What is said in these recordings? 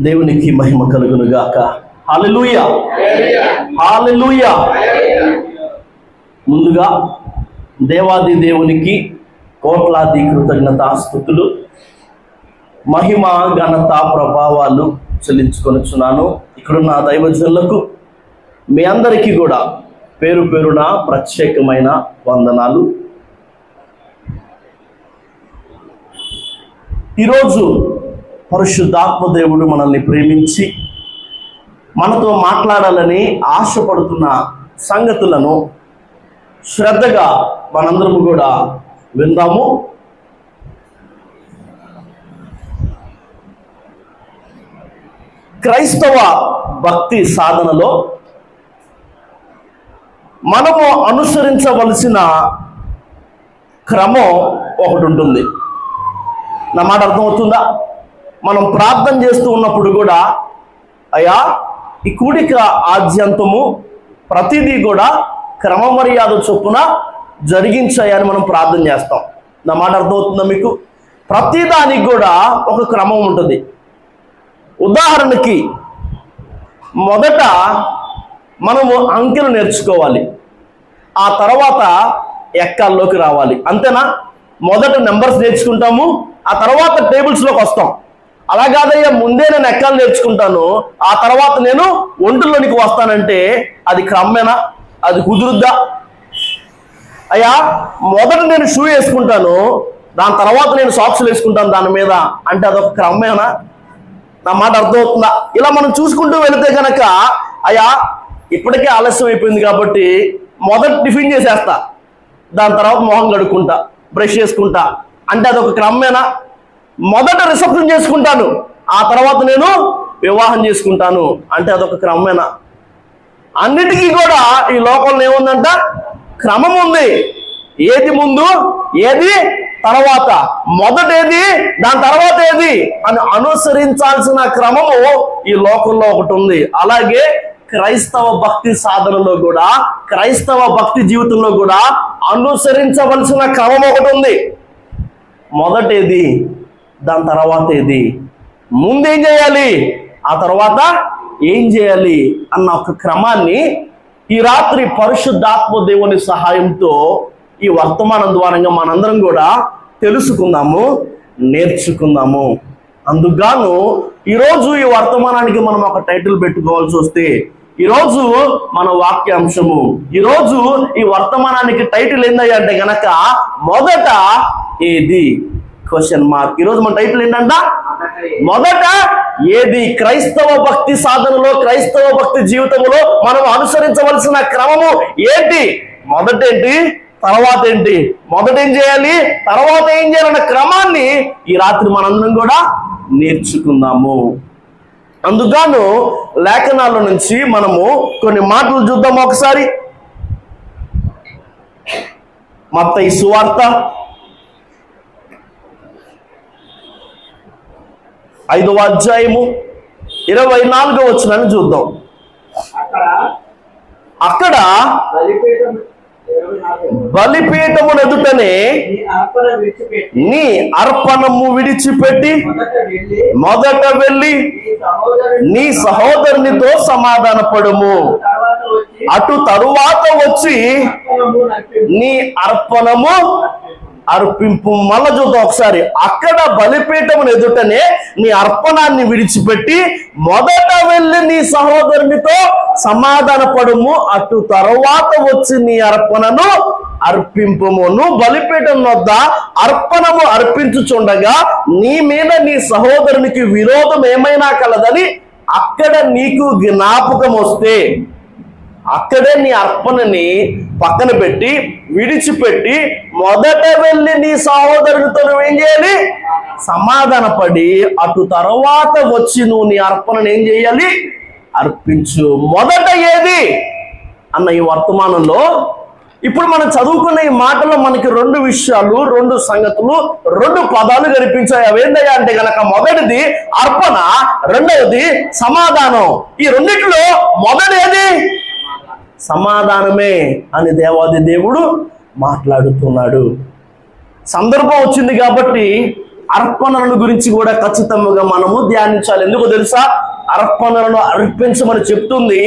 దేవునికి మహిమ కలుగును గాక. హల్లెలూయా, హల్లెలూయా. ముందుగా దేవాది దేవునికి కోట్లాది కృతజ్ఞతాస్తుతులు, మహిమ ఘనత ప్రభావాలు చెల్లించుకొనుచున్నాను. ఇక్కడున్న దైవజనులకు మీ అందరికీ కూడా పేరు పేరున ప్రత్యేకమైన వందనాలు. ఈరోజు పరిశుద్ధాత్మ దేవుడు మనల్ని ప్రేమించి మనతో మాట్లాడాలని ఆశపడుతున్న సంగతులను శ్రద్ధగా మనందరము కూడా విందాము. క్రైస్తవ భక్తి సాధనలో మనము అనుసరించవలసిన క్రమం ఒకటి ఉంటుంది. నా మాట అర్థమవుతుందా? మనం ప్రార్థన చేస్తూ ఉన్నప్పుడు కూడా అయ్యా ఈ కూడిక ఆద్యంతము ప్రతిదీ కూడా క్రమమర్యాద చొప్పున జరిగించాయని మనం ప్రార్థన చేస్తాం. నా మాట అర్థమవుతుందా మీకు? ప్రతిదానికి కూడా ఒక క్రమం ఉంటుంది. ఉదాహరణకి మొదట మనము అంకెలు నేర్చుకోవాలి, ఆ తర్వాత ఎక్కాల్లోకి రావాలి. అంతేనా? మొదట నెంబర్స్ నేర్చుకుంటాము, ఆ తర్వాత టేబుల్స్లోకి వస్తాం. అలా కాదయ్యా ముందే నేను ఎక్కాలు నేర్చుకుంటాను, ఆ తర్వాత నేను ఒంటులోనికి వస్తానంటే అది క్రమమేనా? అది కుదురుద్దా? అయ్యా మొదట నేను షూ వేసుకుంటాను, దాని తర్వాత నేను సాక్స్లు వేసుకుంటాను దాని మీద అంటే అదొక క్రమమేనా? నా మాట అర్థమవుతుందా? ఇలా మనం చూసుకుంటూ వెళితే కనుక అయ్యా ఇప్పటికే ఆలస్యం అయిపోయింది కాబట్టి మొదట టిఫిన్ చేసేస్తా, దాని తర్వాత మొహం కడుక్కుంటా, బ్రష్ చేసుకుంటా అంటే అదొక క్రమమేనా? మొదట రిసెప్షన్ చేసుకుంటాను, ఆ తర్వాత నేను వివాహం చేసుకుంటాను అంటే అదొక క్రమమేనా? అన్నిటికీ కూడా ఈ లోకంలో ఏముందంట? క్రమం ఉంది. ఏది ముందు, ఏది తర్వాత, మొదట ఏది, దాని తర్వాత ఏది అని అనుసరించాల్సిన క్రమము ఈ లోకంలో ఒకటి ఉంది. అలాగే క్రైస్తవ భక్తి సాధనలో కూడా, క్రైస్తవ భక్తి జీవితంలో కూడా అనుసరించవలసిన క్రమం ఒకటి ఉంది. మొదట ఏది, దాని తర్వాత ఏది, ముందేం చేయాలి, ఆ తర్వాత ఏం చేయాలి అన్న ఒక క్రమాన్ని ఈ రాత్రి పరిశుద్ధాత్మ దేవుని సహాయంతో ఈ వర్తమానం ద్వారంగా మనందరం కూడా తెలుసుకుందాము, నేర్చుకుందాము. అందుకుగాను ఈరోజు ఈ వర్తమానానికి మనం ఒక టైటిల్ పెట్టుకోవాల్సి వస్తే, ఈరోజు మన వాక్యాంశము, ఈరోజు ఈ వర్తమానానికి టైటిల్ ఏందయ్యా అంటే గనక మొదట ఏది క్వశ్చన్ మార్క్. ఈరోజు మన టైటిల్ ఏంటంట? మొదట ఏది. క్రైస్తవ భక్తి సాధనలో, క్రైస్తవ భక్తి జీవితంలో మనం అనుసరించవలసిన క్రమము ఏంటి? మొదట ఏంటి, తర్వాత ఏంటి, మొదట ఏం చేయాలి, తర్వాత ఏం చేయాలన్న క్రమాన్ని ఈ రాత్రి మనందరం కూడా నేర్చుకుందాము. అందుగాను లేఖనాల నుంచి మనము కొన్ని మాటలు చూద్దాము ఒకసారి. మత్తయి సువార్త 5వ అధ్యాయము 24వ వచనాన్ని చూద్దాం. అక్కడ బలిపీఠము ఎదుటనే నీ అర్పణము విడిచిపెట్టి మొదట వెళ్ళి నీ సహోదరునితో సమాధానపడుము, అటు తరువాత వచ్చి నీ అర్పణము అర్పింపు. మళ్ళా చూద్దాం ఒకసారి. అక్కడ బలిపీఠమును ఎదుటనే నీ అర్పణాన్ని విడిచిపెట్టి మొదట వెళ్ళి నీ సహోదరునితో సమాధానపడుము, అటు తరువాత వచ్చి నీ అర్పణను అర్పింపుము. నువ్వు బలిపీఠం వద్ద అర్పణము అర్పించుచుండగా నీ మీద నీ సహోదరునికి విరోధం ఏమైనా కలదని అక్కడ నీకు జ్ఞాపకం వస్తే, అక్కడే నీ అర్పణని పక్కన పెట్టి విడిచిపెట్టి మొదట వెళ్ళి నీ సహోదరునితో నువ్వేం చేయాలి? సమాధానపడి అటు తర్వాత వచ్చి నువ్వు నీ అర్పణను ఏం చేయాలి? అర్పించు. మొదట ఏది అన్న ఈ వర్తమానంలో ఇప్పుడు మనం చదువుకున్న ఈ మాటలో మనకి 2 విషయాలు, 2 సంగతులు, 2 పదాలు కనిపించాయి. అవేందయ్యా అంటే గనక మొదటిది అర్పణ, రెండవది సమాధానం. ఈ రెండిట్లో మొదటిది సమాధానమే అని దేవాది దేవుడు మాట్లాడుతున్నాడు. సందర్భం వచ్చింది కాబట్టి అర్పణలను గురించి కూడా ఖచ్చితంగా మనము ధ్యానించాలి. ఎందుకో తెలుసా? అర్పణలను అర్పించమని చెప్తుంది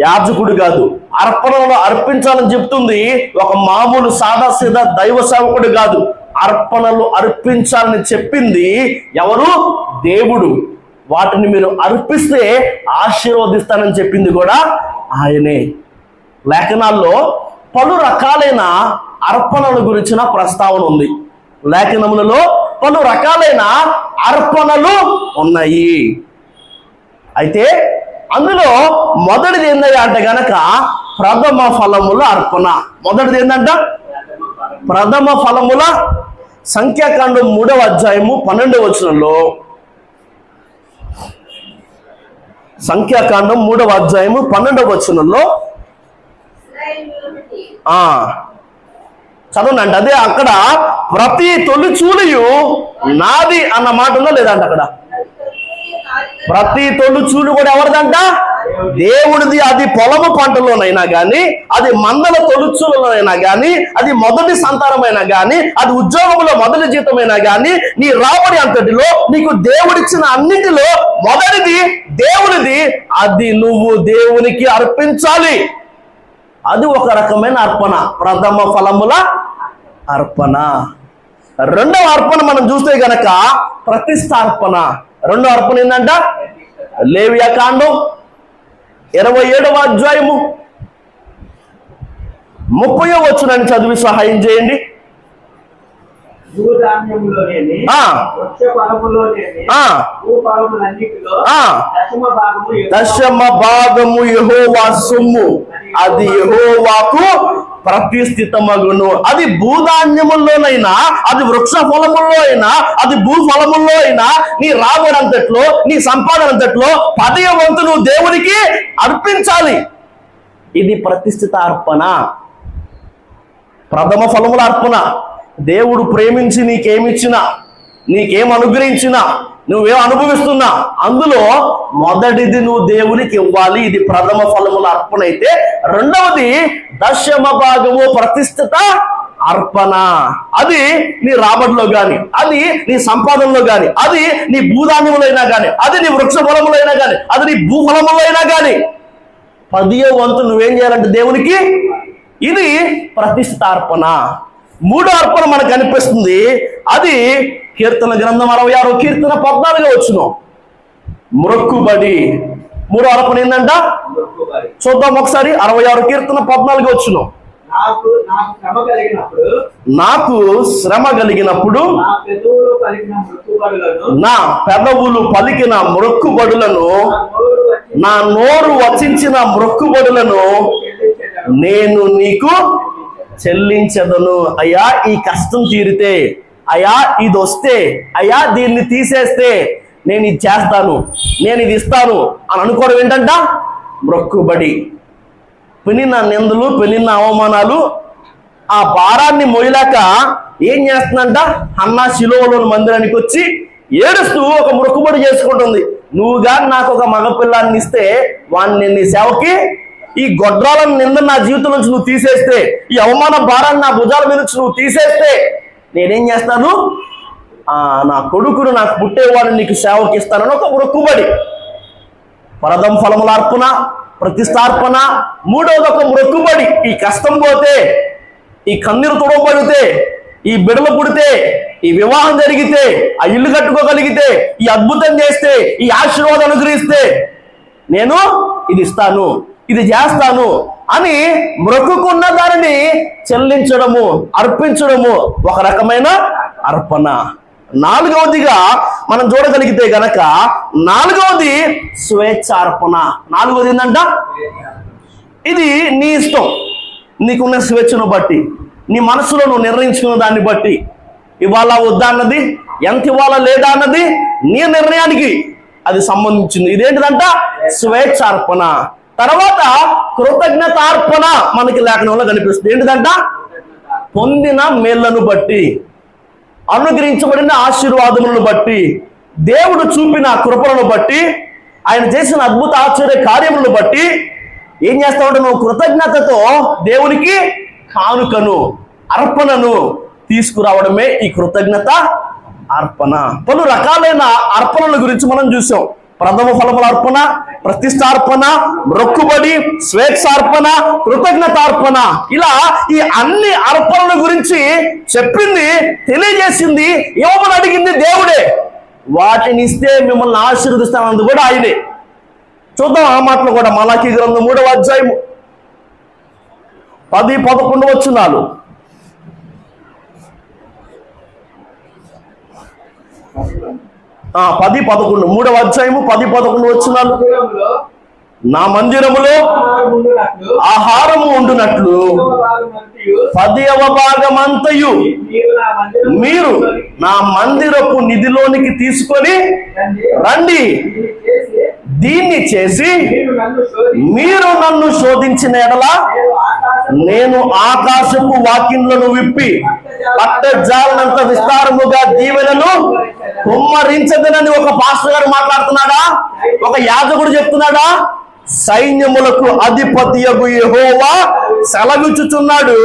యాజకుడు కాదు. అర్పణలను అర్పించాలని చెప్తుంది ఒక మామూలు సాదాసీదా దైవ సేవకుడు కాదు. అర్పణలు అర్పించాలని చెప్పింది ఎవరు? దేవుడు. వాటిని మీరు అర్పిస్తే ఆశీర్వదిస్తానని చెప్పింది కూడా ఆయనే. లేఖనాల్లో పలు రకాలైన అర్పణల గురించిన ప్రస్తావన ఉంది. లేఖనములలో పలు రకాలైన అర్పణలు ఉన్నాయి. అయితే అందులో మొదటిది ఏంటంటే అంటే గనక ప్రథమ ఫలముల అర్పణ. మొదటిది ఏంటంట? ప్రథమ ఫలముల. సంఖ్యాకాండం 3వ అధ్యాయము 12వ వచనంలో, సంఖ్యాకాండం 3వ అధ్యాయము 12వ వచనంలో చదవండి. అదే అక్కడ ప్రతి తొలిచూలియు నాది అన్న మాట ఉందా లేదంట? అక్కడ ప్రతి తొలిచూలు కూడా ఎవరిదంట? దేవుడిది. అది పొలము పంటలోనైనా కానీ, అది మందల తొలిచూలలోనైనా కానీ, అది మొదటి సంతానమైనా కానీ, అది ఉద్యోగంలో మొదటి జీతమైనా కానీ, నీ రాబడి అంతటిలో నీకు దేవుడిచ్చిన అన్నింటిలో మొదటిది దేవుడిది. అది నువ్వు దేవునికి అర్పించాలి. అది ఒక రకమైన అర్పణ, ప్రథమ ఫలముల అర్పణ. రెండవ అర్పణ మనం చూస్తే గనక ప్రతిష్టార్పణ. రెండవ అర్పణ ఏంటంట? లేవియాకాండం 27వ అధ్యాయము 30వ వచనాన్ని చదివి సహాయం చేయండి. దశమ భాగము యెహోవా సొమ్ము, అది యెహోవాకు ప్రతిష్ఠితమగును. అది భూధాన్యముల్లోనైనా, అది వృక్ష ఫలముల్లో అయినా, అది భూ ఫలముల్లో అయినా, నీ రాబడంతట్లో, నీ సంపాదన అంతట్లో 10వ వంతు నువ్వు దేవునికి అర్పించాలి. ఇది ప్రతిష్ఠిత అర్పణ, ప్రథమ ఫలముల అర్పణ. దేవుడు ప్రేమించి నీకేమిచ్చినా, నీకేం అనుగ్రహించినా, నువ్వేం అనుభవిస్తున్నా అందులో మొదటిది నువ్వు దేవునికి ఇవ్వాలి. ఇది ప్రథమ ఫలముల అర్పణ అయితే, రెండవది దశమ భాగము ప్రతిష్ఠిత అర్పణ. అది నీ రాబడిలో గాని, అది నీ సంపాదనలో గాని, అది నీ భూధాన్యములో అయినా కానీ, అది నీ వృక్ష ఫలములో అయినా కానీ, అది నీ భూఫలములో అయినా కానీ 10వ వంతు నువ్వేం చేయాలంటే దేవునికి. ఇది ప్రతిష్ఠిత అర్పణ. మూడో అర్పణ మనకు అనిపిస్తుంది. అది కీర్తన గ్రంథం 66వ కీర్తన 14వ వచనం, మ్రొక్కుబడి. మూడో అర్పణ ఏంటంట? చూద్దాం ఒకసారి. 66వ కీర్తన 14వ వచనం. నాకు శ్రమ కలిగినప్పుడు నా పెదవులు పలికిన మ్రొక్కుబడులను, నా నోరు వచించిన మ్రొక్కుబడులను నేను నీకు చెల్లించదను. అయ్యా ఈ కష్టం తీరితే, అయ్యా ఇది వస్తే, అయ్యా దీన్ని తీసేస్తే నేను ఇది చేస్తాను, నేను ఇది ఇస్తాను అని అనుకోవడం ఏంటంట? మ్రొక్కుబడి. పెనిన నిందలు, పెనిన అవమానాలు, ఆ భారాన్ని మోయలేక ఏం చేస్తుందంట? హన్నా షిలోహులోని మందిరానికి వచ్చి ఏడుస్తూ ఒక మ్రొక్కుబడి చేసుకుంటుంది. నువ్వు కానీ నాకు ఒక మగపిల్లాన్ని ఇస్తే వాడిని నీ సేవకి, ఈ గొడ్రాలను నింద నా జీవితం నుంచి నువ్వు తీసేస్తే, ఈ అవమాన భారాన్ని నా భుజాల మీద నుంచి నువ్వు తీసేస్తే నేనేం చేస్తాను? నా కొడుకును నాకు పుట్టేవాడిని నీకు సేవకి ఇస్తానని ఒక మ్రొక్కుబడి. ప్రథమ ఫలముల అర్పణ, ప్రతిష్టార్పణ. మూడవది ఒక మ్రొక్కుబడి. ఈ కష్టం పోతే, ఈ కన్నీరు తుడవబడితే, ఈ బిడలు పుడితే, ఈ వివాహం జరిగితే, ఆ ఇల్లు కట్టుకోగలిగితే, ఈ అద్భుతం చేస్తే, ఈ ఆశీర్వాదం అనుగ్రహిస్తే నేను ఇది ఇస్తాను, ఇది చేస్తాను అని మ్రొక్కుకున్న దానిని చెల్లించడము, అర్పించడము ఒక రకమైన అర్పణ. నాలుగవదిగా మనం చూడగలిగితే గనక నాలుగవది స్వేచ్ఛార్పణ. నాలుగవది ఏంటంట? ఇది నీ ఇష్టం, నీకున్న స్వేచ్ఛను బట్టి, నీ మనసులో నువ్వు నిర్ణయించుకున్న దాన్ని బట్టి ఇవాళ వద్దా అన్నది, ఎంత ఇవ్వాలా లేదా అన్నది నీ నిర్ణయానికి అది సంబంధించింది. ఇదేంటిదంట? స్వేచ్ఛార్పణ. తర్వాత కృతజ్ఞతార్పణ మనకి లేఖనంలో కనిపిస్తుంది. ఏంటిదంట? పొందిన మేళ్లను బట్టి, అనుగ్రహించబడిన ఆశీర్వాదములను బట్టి, దేవుడు చూపిన కృపలను బట్టి, ఆయన చేసిన అద్భుత ఆశ్చర్య కార్యములను బట్టి ఏం చేస్తావు? నువ్వు కృతజ్ఞతతో దేవునికి కానుకను, అర్పణను తీసుకురావడమే ఈ కృతజ్ఞత అర్పణ. పలు రకాలైన అర్పణల గురించి మనం చూసాం. ప్రథమ ఫలముల అర్పణ, ప్రతిష్టార్పణ, మొక్కుబడి, స్వేచ్ఛార్పణ, కృతజ్ఞతార్పణ, ఇలా ఈ అన్ని అర్పణల గురించి చెప్పింది, తెలియజేసింది, ఇవ్వమని అడిగింది దేవుడే. వాటిని ఇస్తే మిమ్మల్ని ఆశీర్వదిస్తానన్నది కూడా ఆయనే. చూద్దాం ఆ మాటలు కూడా. మలాకీ గ్రంథం 3వ అధ్యాయము 10-11 వచనాలు. 10-11 3వ అధ్యాయము 10-11 వచనాలు. నా మందిరములో ఆహారము ఉండునట్లు 10వ భాగమంతయు మీరు నా మందిరపు నిధిలోనికి తీసుకొని రండి. దీన్ని చేసి మీరు నన్ను శోధించిన ఎడల నేను ఆకాశపు వాకిన్లను విప్పి పట్టజాలనంత విస్తారముగా దీవెనను కుమ్మరించదనని ఒక పాస్టర్ గారు మాట్లాడుతున్నాడా? ఒక యాజకుడు చెప్తున్నాడా? సైన్యములకు అధిపతియగు యెహోవా సెలవిచ్చుచున్నాడు,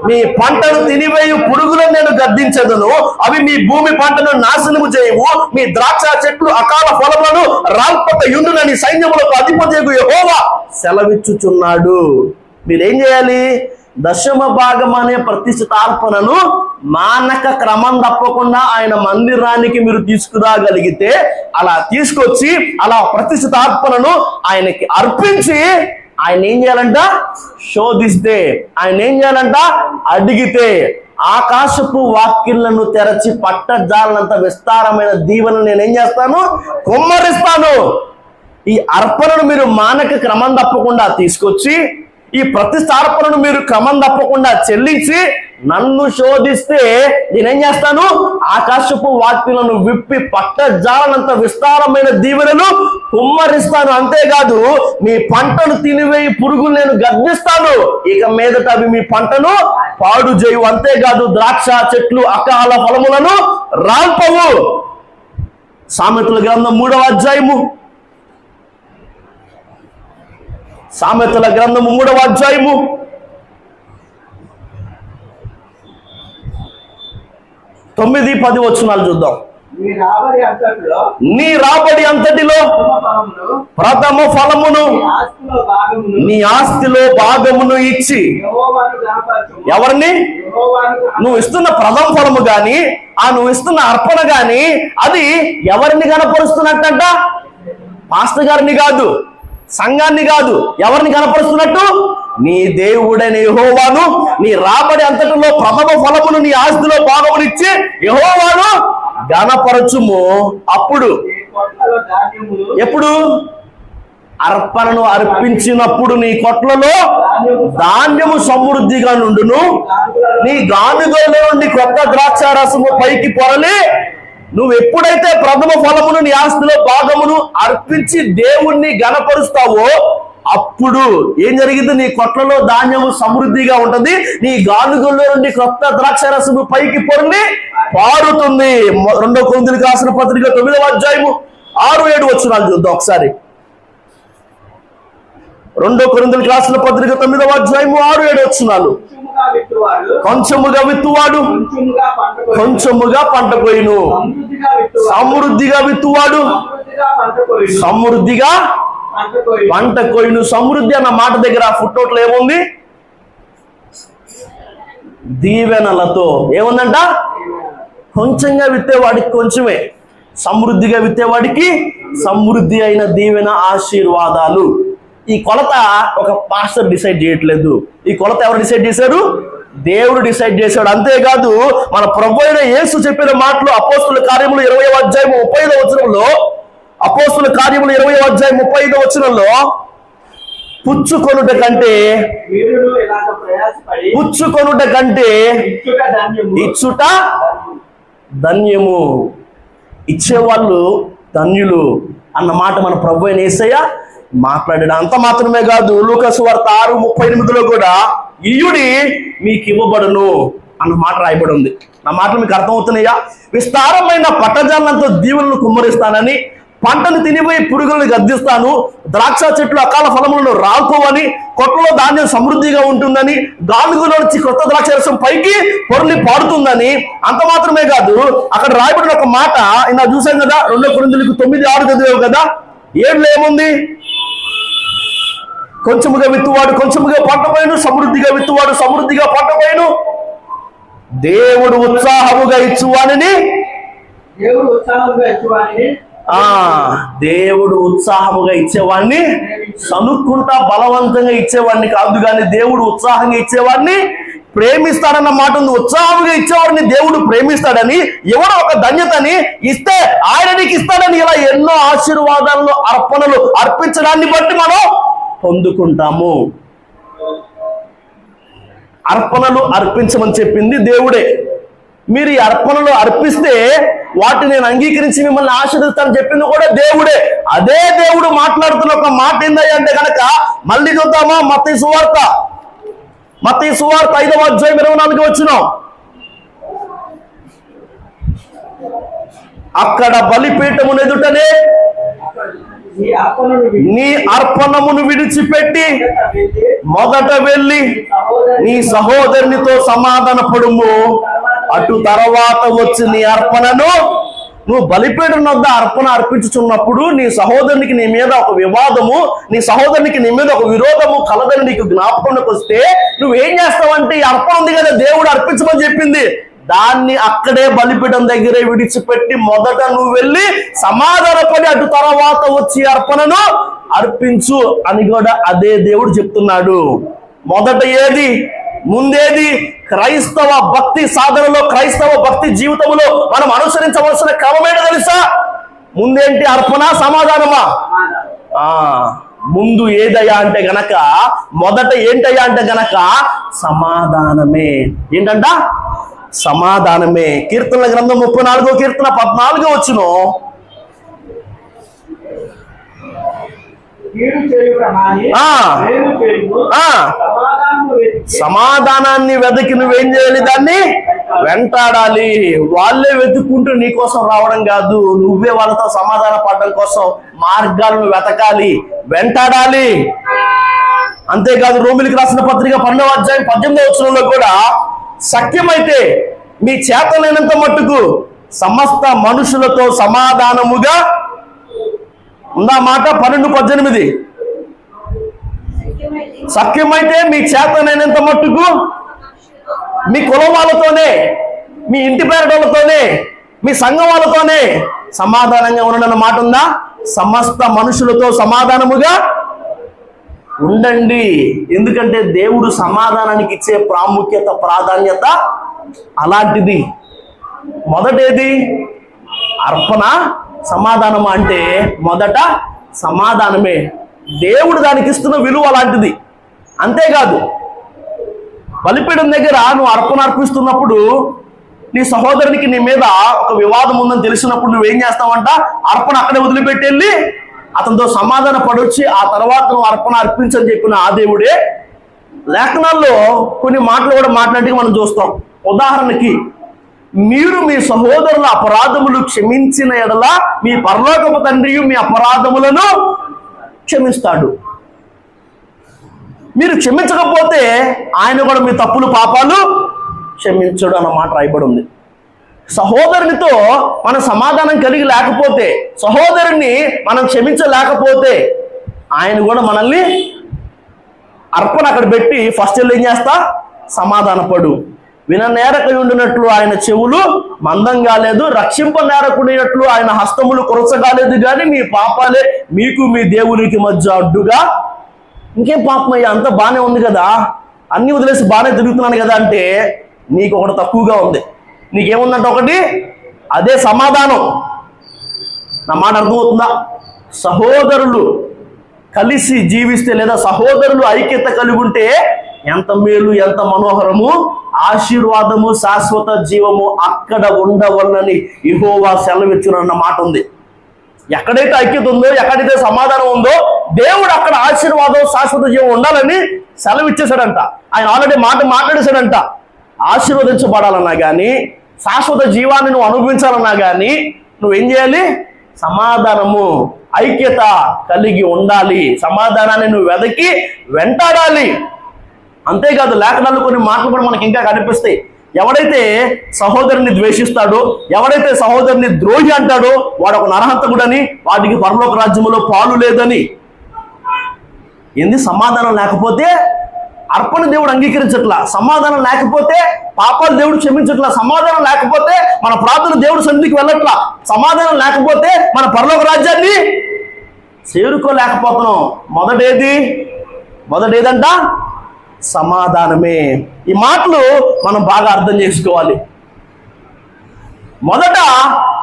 మీ పంటను తినివేయు పురుగులను నేను గద్దించదును, అవి మీ భూమి పంటను నాశనము చేయవు, మీ ద్రాక్ష చెట్లు అకాల ఫలములను రాల్పత యుండునని సైన్యములకు అధిపతియగు యెహోవా సెలవిచ్చుచున్నాడు. మీరేం చేయాలి? దశమ భాగం అనే ప్రతిష్ఠితార్పణను మానక క్రమం తప్పకుండా ఆయన మందిరానికి మీరు తీసుకురాగలిగితే, అలా తీసుకొచ్చి అలా ప్రతిష్ఠితార్పణను ఆయనకి అర్పించి ఆయన ఏం చేయాలంట? శోధిస్తే, ఆయన ఏం చేయాలంట? అడిగితే ఆకాశపు వాక్కిళ్లను తెరచి పట్టజాలనంత విస్తారమైన దీవెనను నేనేం చేస్తాను? కుమ్మరిస్తాను. ఈ అర్పణను మీరు మానక క్రమం తప్పకుండా తీసుకొచ్చి ఈ ప్రతిష్టార్పణను మీరు క్రమం తప్పకుండా చెల్లించి నన్ను శోధిస్తే నేనేం చేస్తాను? ఆకాశపు వాక్యులను విప్పి పట్టజాలనంత విస్తారమైన దీవెనలు కుమ్మరిస్తాను. అంతేకాదు మీ పంటను తినివేయి పురుగులు నేను గద్దిస్తాను. ఇక మీదట అవి మీ పంటను పాడు చేయవు. అంతేకాదు ద్రాక్ష చెట్లు అకాల ఫలములను రాల్పవు. సామెతల గ్రంథం 3వ అధ్యాయము, సామెతల గ్రంథము 3వ అధ్యాయము 9-10 వచనాలు చూద్దాం. నీ రాబడి అంతటిలో ప్రథమ ఫలమును నీ ఆస్తిలో భాగమును ఇచ్చి ఎవరిని? నువ్వు ఇస్తున్న ప్రథమ ఫలము గాని నువ్వు ఇస్తున్న అర్పణ గాని అది ఎవరిని కనపరుస్తున్నట్టంట? పాస్టర్ గారిని కాదు, సంఘాన్ని కాదు. ఎవరిని కనపరుస్తున్నట్టు? నీ దేవుడైన యెహోవాను. నీ రాబడి అంతటిలో ప్రథమ ఫలమును నీ ఆస్తిలో భాగమునిచ్చి యెహోవాను గణపరచుము. అప్పుడు ఎప్పుడు? అర్పణను అర్పించినప్పుడు నీ కొట్లలో ధాన్యము సమృద్ధిగా నుండును, నీ గానుగలో నుండి కొత్త ద్రాక్షారసము పైకి పొరలి. నువ్వు ఎప్పుడైతే ప్రథమ ఫలమును నీ ఆస్తిలో భాగమును అర్పించి దేవుణ్ణి గణపరుస్తావో అప్పుడు ఏం జరిగింది? నీ కొట్లలో ధాన్యము సమృద్ధిగా ఉంటది, నీ గానుగల్లో నుండి కొత్త ద్రాక్షారసము పైకి పొరలి పారుతుంది. 2 కొరింథీయులకు రాసిన పత్రిక 9వ అధ్యాయము 6-7 వచనాలు చూద్దాం ఒకసారి. 2 కొరింథీయులకు రాసిన పత్రిక 9వ అధ్యాయము 6-7 వచనాలు. కొంచెముగా విత్తువాడు కొంచెముగా పంట కోయును, సమృద్ధిగా విత్తువాడు సమృద్ధిగా పంట కోయును. సమృద్ధి అన్న మాట దగ్గర ఫుట్ నోట్లో ఏముంది? దీవెనలతో. ఏముందంట? కొంచెంగా విత్తేవాడికి కొంచెమే, సమృద్ధిగా విత్తేవాడికి సమృద్ధి అయిన దీవెన ఆశీర్వాదాలు. ఈ కొలత ఒక పాస్టర్ డిసైడ్ చేయట్లేదు. ఈ కొలత ఎవరు డిసైడ్ చేశారు? దేవుడు డిసైడ్ చేశాడు. అంతేకాదు మన ప్రభు అయిన యేసు చెప్పిన మాటలు అపోస్తుల కార్యములు 20వ అధ్యాయము 35వ వచనంలో, అపోస్తుల కార్యములు 20వ అధ్యాయం 35వ వచనంలో పుచ్చుకొనుట కంటే ఇచ్చుట ధన్యము. ఇచ్చేవాళ్ళు ధన్యులు అన్న మాట మన ప్రభు అయిన యేసయ్య మాట్లాడాడు. అంత మాత్రమే కాదు, లూకాసు వార్త 6:38లో కూడా ఇయ్యుడి మీకు ఇవ్వబడును అన్న మాట రాయబడి ఉంది. నా మాటలు మీకు అర్థమవుతున్నాయా? విస్తారమైన పట్టజాలంతో దీవులను కుమ్మరిస్తానని పంటను తినిపోయి పురుగులను గద్దిస్తాను, ద్రాక్ష చెట్లు అకాల ఫలములను రాల్పోవని, కొట్టలో ధాన్యం సమృద్ధిగా ఉంటుందని, గానుగులో నుంచి కొత్త ద్రాక్ష రసం పైకి పొరలి పారుతుందని. అంత మాత్రమే కాదు, అక్కడ రాయబడిన ఒక మాట ఇలా చూసాం కదా, 2 కొరింథీయులకు 9:6 చదివావు కదా, 7లో ఏముంది? కొంచెముగా విత్తువాడు కొంచెముగా పంట పోయిను, సమృద్ధిగా విత్తువాడు సమృద్ధిగా పంట పోయిను. దేవుడు ఉత్సాహముగా ఇచ్చువానిని దేవుడు ఉత్సాహముగా ఇచ్చేవాడిని సనుక్కుంటా బలవంతంగా ఇచ్చేవాడిని కాదు, కానీ దేవుడు ఉత్సాహంగా ఇచ్చేవాడిని ప్రేమిస్తాడన్న మాట ఉంది. ఉత్సాహంగా ఇచ్చేవాడిని దేవుడు ప్రేమిస్తాడని, ఎవడో ఒక ధన్యతని ఇస్తే ఆయన నీకు ఇస్తాడని, ఇలా ఎన్నో ఆశీర్వాదాలను అర్పణలు అర్పించడాన్ని బట్టి మనం పొందుకుంటాము. అర్పణలు అర్పించమని చెప్పింది దేవుడే. మీరు ఈ అర్పణలు అర్పిస్తే వాటిని నేను అంగీకరించి మిమ్మల్ని ఆశీర్వదిస్తానని చెప్పింది కూడా దేవుడే. అదే దేవుడు మాట్లాడుతున్న ఒక మాట ఏందయ్య అంటే కనుక, మళ్ళీ చూద్దామా, మత్తయి సువార్త 5వ అధ్యాయం 24 వచనం. అక్కడ బలిపీఠమును ఎదుటనే నీ అర్పణమును విడిచిపెట్టి మొదట వెళ్ళి నీ సహోదరునితో సమాధాన పడుము, అటు తర్వాత వచ్చి నీ అర్పణను. నువ్వు బలిపీఠం వద్ద అర్పణ అర్పించుచున్నప్పుడు నీ సహోదరునికి నీ మీద ఒక వివాదము, నీ సహోదరునికి నీ మీద ఒక విరోధము కలదని నీకు జ్ఞాపకంలోకి వస్తే నువ్వేం చేస్తావంటే, ఈ అర్పణ ఉంది కదా దేవుడు అర్పించమని చెప్పింది, దాన్ని అక్కడే బలిపీఠం దగ్గరే విడిచిపెట్టి మొదట నువ్వు వెళ్ళి సమాధానపడి అటు తర్వాత వచ్చి అర్పణను అర్పించు అని కూడా అదే దేవుడు చెప్తున్నాడు. మొదట ఏది, ముందేది? క్రైస్తవ భక్తి సాధనలో, క్రైస్తవ భక్తి జీవితంలో మనం అనుసరించవలసిన క్రమమేంటో తెలుసా? ముందేంటి? అర్పణ, సమాధానమా? ముందు ఏదయ్యా అంటే గనక, మొదట ఏంటయ్యా అంటే గనక సమాధానమే. ఏంటంట? సమాధానమే. కీర్తనల గ్రంథం 34వ కీర్తన 14వ వచనం, సమాధానాన్ని వెతికి నువ్వేం చేయాలి? దాన్ని వెంటాడాలి. వాళ్ళే వెతుక్కుంటూ నీకోసం రావడం కాదు, నువ్వే వాళ్ళతో సమాధాన పడడం కోసం మార్గాలను వెతకాలి, వెంటాడాలి. అంతేకాదు, రోమిలికి రాసిన పత్రిక 12వ అధ్యాయం 18వ వచనంలో కూడా, సఖ్యమైతే మీ చేతనైనంత మట్టుకు సమస్త మనుషులతో సమాధానముగా ఉందా మాట? 12:18. సఖ్యమైతే మీ చేతనైనంత మట్టుకు మీ కులం వాళ్ళతోనే, మీ ఇంటి పేరటోళ్ళతోనే, మీ సంఘం వాళ్ళతోనే సమాధానంగా ఉండడం మాట ఉందా? సమస్త మనుషులతో సమాధానముగా ఉండండి. ఎందుకంటే దేవుడు సమాధానానికి ఇచ్చే ప్రాముఖ్యత, ప్రాధాన్యత అలాంటిది. మొదటేది? అర్పణ, సమాధానమా అంటే మొదట సమాధానమే. దేవుడు దానికి ఇస్తున్న విలువ అలాంటిది. అంతేకాదు, బలిపీఠం దగ్గర నువ్వు అర్పణ అర్పిస్తున్నప్పుడు నీ సహోదరునికి నీ మీద ఒక వివాదం ఉందని తెలిసినప్పుడు నువ్వేం చేస్తావంట? అర్పణ అక్కడే వదిలిపెట్టెళ్ళి అతనితో సమాధాన పడొచ్చి ఆ తర్వాత నువ్వు అర్పణ అర్పించని చెప్పిన ఆ దేవుడే లేఖనాల్లో కొన్ని మాటలు కూడా మాట్లాడి మనం చూస్తాం. ఉదాహరణకి, మీరు మీ సహోదరుల అపరాధములు క్షమించిన ఎడల మీ పరలోకపు తండ్రి మీ అపరాధములను క్షమిస్తాడు. మీరు క్షమించకపోతే ఆయన కూడా మీ తప్పులు పాపాలు క్షమించడు అన్నమాట రాయబడి ఉంది. సహోదరునితో మనం సమాధానం కలిగి లేకపోతే, సహోదరుని మనం క్షమించలేకపోతే ఆయన కూడా మనల్ని అర్పణ అక్కడ పెట్టి ఫస్ట్ ఏం చేస్తా? సమాధానపడు. విననేరక ఉండినట్లు ఆయన చెవులు మందం కాలేదు, రక్షింప నేరకుడినట్లు ఆయన హస్తములు కొరచగాలేదు, కానీ మీ పాపాలే మీకు మీ దేవునికి మధ్య అడ్డుగా. ఇంకేం పాపమయ్యా, అంతా బాగానే ఉంది కదా, అన్ని వదిలేసి బాగానే తిరుగుతున్నాను కదా అంటే నీకు ఒకటి తక్కువగా ఉంది. నీకేముందంటే ఒకటి, అదే సమాధానం. నా మాట అర్థమవుతుందా? సహోదరులు కలిసి జీవిస్తే లేదా సహోదరులు ఐక్యత కలిగి ఉంటే ఎంత మేలు, ఎంత మనోహరము, ఆశీర్వాదము, శాశ్వత జీవము అక్కడ ఉండవలనని యెహోవా సెలవిచ్చునన్న మాట ఉంది. ఎక్కడైతే ఐక్యత ఉందో, ఎక్కడైతే సమాధానం ఉందో, దేవుడు అక్కడ ఆశీర్వాదం, శాశ్వత జీవం ఉండాలని సెలవిచ్చేశాడంట. ఆయన ఆల్రెడీ మాట్లాడేశాడంట. ఆశీర్వదించబడాలన్నా కానీ, శాశ్వత జీవాన్ని నువ్వు అనుభవించాలన్నా కానీ నువ్వేం చేయాలి? సమాధానము, ఐక్యత కలిగి ఉండాలి. సమాధానాన్ని నువ్వు వెదకి వెంటాడాలి. అంతేకాదు, లేఖనాలు కొన్ని మాటలు కూడా మనకి ఇంకా కనిపిస్తాయి. ఎవడైతే సహోదరుని ద్వేషిస్తాడో, ఎవడైతే సహోదరుని ద్రోహి అంటాడో వాడు ఒక నరహంతకుడని, వాడికి పరలోక రాజ్యములో పాలు లేదని. ఏంది? సమాధానం లేకపోతే అర్పణ దేవుడు అంగీకరించట్లా, సమాధానం లేకపోతే పాపాలు దేవుడు క్షమించట్లా, సమాధానం లేకపోతే మన ప్రార్థన దేవుడు సన్నిధికి వెళ్ళట్లా, సమాధానం లేకపోతే మన పరలోక రాజ్యాన్ని చేరుకోలేకపోతున్నాం. మొదటేదంట సమాధానమే. ఈ మాటలు మనం బాగా అర్థం చేసుకోవాలి. మొదట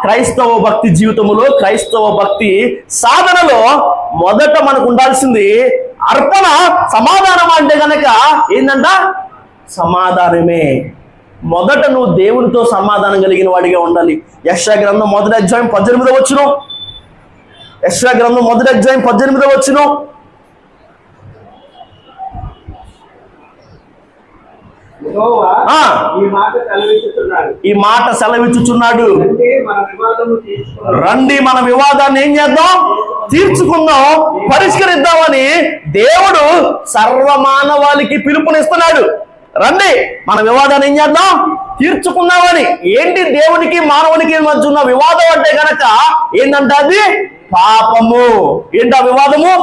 క్రైస్తవ భక్తి జీవితంలో, క్రైస్తవ భక్తి సాధనలో మొదట మనకు ఉండాల్సింది అర్పణ, సమాధానం. అంటే గనక ఏంటంట? సమాధానమే. మొదట నువ్వు దేవునితో సమాధానం కలిగిన వాడిగా ఉండాలి. యెషయా గ్రంథం 1వ అధ్యాయం 18వ వచనం. యెషయా గ్రంథం 1వ అధ్యాయం 18వ వచనం. ఈ మాట సెలవిచ్చుచున్నాడు, రండి మన వివాదాన్ని ఏం చేద్దాం? తీర్చుకుందాం, పరిష్కరిద్దామని దేవుడు సర్వమానవాళికి పిలుపునిస్తున్నాడు. రండి మన వివాదాన్ని ఏం చేద్దాం? తీర్చుకుందామని. ఏంటి దేవునికి మానవునికి మధ్య ఉన్న వివాదం అంటే గనక ఏంటంట? అది పాపము. ఏంటి ఆ వివాదము?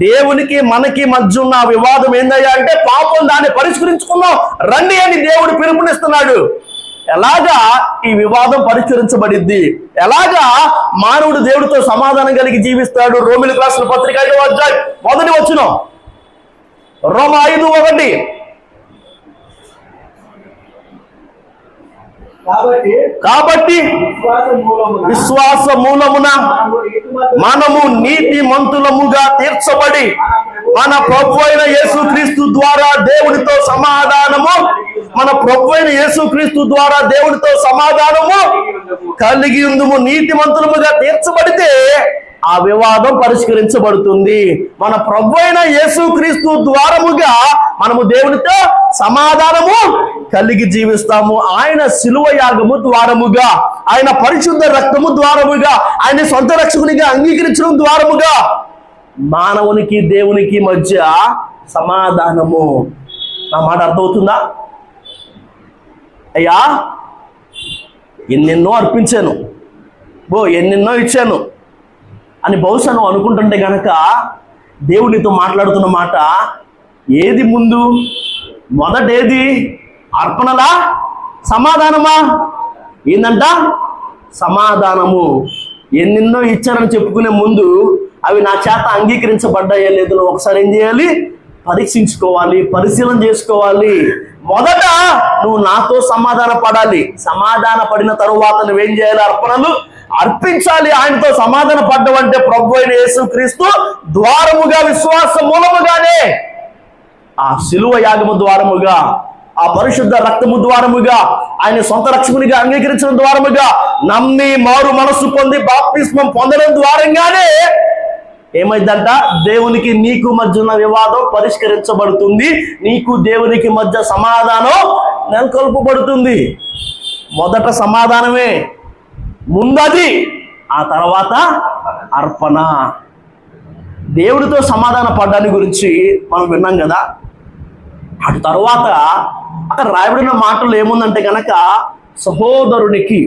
దేవునికి మనకి మధ్య ఉన్న వివాదం ఏందయ్యా అంటే పాపం. దాన్ని పరిష్కరించుకుందాం రండి అని దేవుడు పిలుపునిస్తున్నాడు. ఎలాగా ఈ వివాదం పరిష్కరించబడిద్ది? ఎలాగా మానవుడు దేవుడితో సమాధానం కలిగి జీవిస్తాడు? రోమిలకు రాసిన పత్రిక 5వ అధ్యాయం 1వ వచనం. రోమ 5:1. కాబట్టి విశ్వాస మూలమున మనము నీతి మంతులముగా తీర్చబడి మన ప్రభువైన యేసుక్రీస్తు ద్వారా దేవునితో సమాధానము, మన ప్రభువైన యేసుక్రీస్తు ద్వారా దేవునితో సమాధానము కలిగి ఉందుము. నీతి మంతులముగా తీర్చబడితే ఆ వివాదం పరిష్కరించబడుతుంది. మన ప్రభువైన యేసుక్రీస్తు ద్వారముగా మనము దేవునితో సమాధానము కలిగి జీవిస్తాము. ఆయన శిలువ యాగము ద్వారముగా, ఆయన పరిశుద్ధ రక్తము ద్వారముగా, ఆయన సొంత రక్షకునిగా అంగీకరించడం ద్వారముగా మానవునికి దేవునికి మధ్య సమాధానము. నా మాట అర్థమవుతుందా? అయ్యా ఎన్నెన్నో అర్పించాను, ఎన్నెన్నో ఇచ్చాను అని బహుశా నువ్వు అనుకుంటుంటే గనక దేవునితో మాట్లాడుతున్న మాట ఏది ముందు? మొదటేది? అర్పణలా? సమాధానమా? ఏందంట? సమాధానము. ఎన్నెన్నో ఇచ్చారని చెప్పుకునే ముందు అవి నా చేత అంగీకరించబడ్డాయో లేదో నువ్వు ఒకసారి ఏం చేయాలి? పరీక్షించుకోవాలి, పరిశీలన చేసుకోవాలి. మొదట నువ్వు నాతో సమాధాన పడాలి. సమాధాన పడిన తరువాత నువ్వేం చేయాలి? అర్పణలు అర్పించాలి. ఆయనతో సమాధాన పడ్డవంటే ప్రభు అయిన యేసుక్రీస్తు ద్వారముగా, విశ్వాస మూలముగానే, ఆ శిలువ యాగము ద్వారముగా, ఆ పరిశుద్ధ రక్తము ద్వారముగా, ఆయన సొంత రక్షకునిగా అంగీకరించడం ద్వారముగా, నమ్మి మారు మనస్సు పొంది బాప్తిస్మం పొందడం ద్వారంగానే ఏమైందంట? దేవునికి నీకు మధ్య ఉన్న వివాదం పరిష్కరించబడుతుంది. నీకు దేవునికి మధ్య సమాధానం నెలకొల్పబడుతుంది. మొదట సమాధానమే ముందది, ఆ తర్వాత అర్పణ. దేవుడితో సమాధాన పడ్డాని గురించి మనం విన్నాం కదా. అటు తర్వాత అక్కడ రాయబడిన మాటలు ఏముందంటే గనక, సహోదరునికి,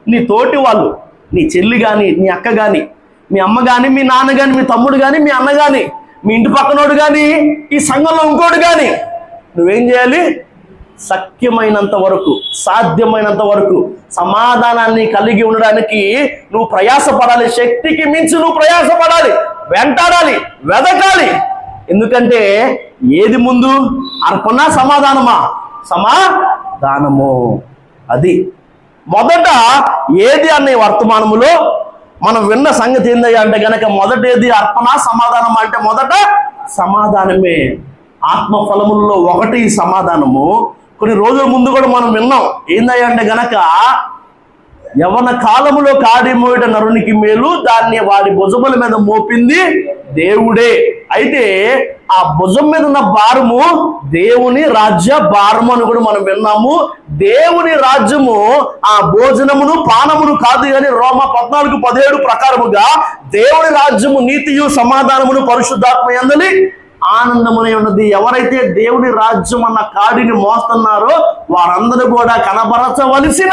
నీ తోటి వాళ్ళు, నీ చెల్లి కానీ, నీ అక్క కానీ, మీ అమ్మ కానీ, మీ నాన్న కానీ, మీ తమ్ముడు కానీ, మీ అన్న కానీ, మీ ఇంటి పక్కనోడు కానీ, ఈ సంఘంలో ఇంకోటి కానీ, నువ్వేం చేయాలి? శక్యమైనంత వరకు, సాధ్యమైనంత వరకు సమాధానాన్ని కలిగి ఉండడానికి నువ్వు ప్రయాసపడాలి. శక్తికి మించి నువ్వు ప్రయాసపడాలి, వెంటాడాలి, వెదకాలి. ఎందుకంటే ఏది ముందు? అర్పణ, సమాధానమా? సమాధానము. అది మొదట ఏది అనే వర్తమానములో మనం విన్న సంగతి ఏందయ్యా అంటే గనక, మొదటేది అర్పణ, సమాధానం అంటే మొదట సమాధానమే. ఆత్మ ఫలములలో ఒకటి సమాధానము. కొన్ని రోజుల ముందు కూడా మనం విన్నాం. ఏందయ్యా అంటే గనక, యవ్వన కాలములో కాడి మోయట నరునికి మేలు, దాన్ని వాడి భుజముల మీద మోపింది దేవుడే. అయితే ఆ భుజం మీద ఉన్న భారము దేవుని రాజ్య భారము అని కూడా మనం విన్నాము. దేవుని రాజ్యము ఆ భోజనమును పానమును కాదు కానీ రోమా 14:17 ప్రకారముగా దేవుని రాజ్యము నీతియు సమాధానమును పరిశుద్ధాత్మ యందలి ఆనందమునే ఉన్నది. ఎవరైతే దేవుని రాజ్యం అన్న కాడిని మోస్తున్నారో వారందరూ కూడా కనబరచవలసిన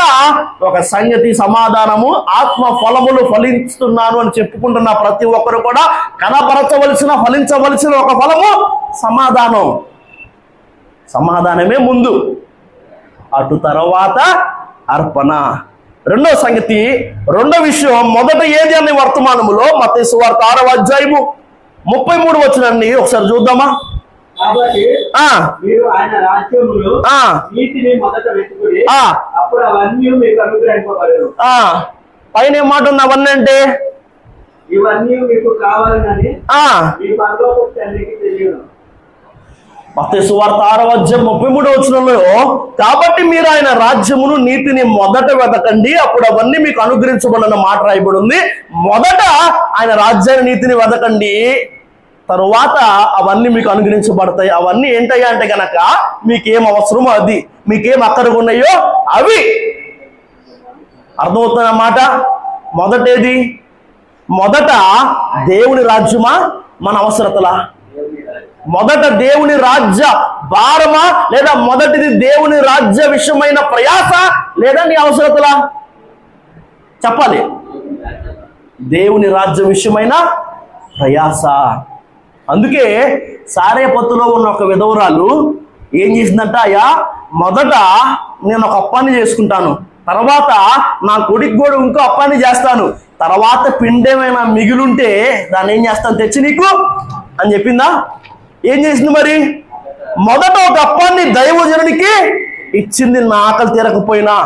ఒక సంగతి సమాధానము. ఆత్మ ఫలములు ఫలిస్తున్నాను అని చెప్పుకుంటున్న ప్రతి ఒక్కరు కూడా కనబరచవలసిన ఫలించవలసిన ఒక ఫలము సమాధానం. సమాధానమే ముందు, అటు తర్వాత అర్పణ. రెండో సంగతి, రెండో విషయం, మొదట ఏది అనే వర్తమానములో మత్తయి సువార్త 6వ అధ్యాయము 33 వచనాన్ని ఒకసారి చూద్దామా. కాబట్టి మీరు ఆయన రాజ్యమును నీతిని మొదట వెతుకుడి, అప్పుడు అవన్నీ మీకు అనుగ్రహింపబడును. పైన ఏం మాట ఉంది? అవన్నీ అంటే ఇవన్నీ మీకు కావాలని మీ పరలోకపు తండ్రికి తెలియను. మత్తయి సువార్త 6వ అధ్యాయం 33వ వచనంలో, కాబట్టి మీరు ఆయన రాజ్యమును నీతిని మొదట వెతకండి, అప్పుడు అవన్నీ మీకు అనుగ్రహించబడిన మాట రాయబడి ఉంది. మొదట ఆయన రాజ్యాన్ని నీతిని వెతకండి, తరువాత అవన్నీ మీకు అనుగ్రహించబడతాయి. అవన్నీ ఏంటయ్యా అంటే గనక మీకేం అవసరమో అది, మీకేం అక్కడికి ఉన్నాయో అవి. అర్థమవుతున్న మాట? మొదటేది? మొదట దేవుని రాజ్యమా మన అవసరతలా? మొదట దేవుని రాజ్య భారమా, లేదా మొదటిది దేవుని రాజ్య విషయమైన ప్రయాస, లేదా నీ అవసరతలా? చెప్పాలి. దేవుని రాజ్య విషయమైన ప్రయాస. అందుకే సారేపత్తులో ఉన్న ఒక విధవరాలు ఏం చేసిందంట, అయ్యా మొదట నేను ఒక అప్పాన్ని చేసుకుంటాను, తర్వాత నా కొడుకు కూడా ఇంకో అప్పాన్ని చేస్తాను, తర్వాత పిండేమైనా మిగిలుంటే దాన్ని ఏం చేస్తాను తెచ్చి నీకు అని చెప్పిందా? ఏం చేసింది మరి? మొదట ఒక అప్పాన్ని దైవజనునికి ఇచ్చింది. నా ఆకలి తీరకపోయినా,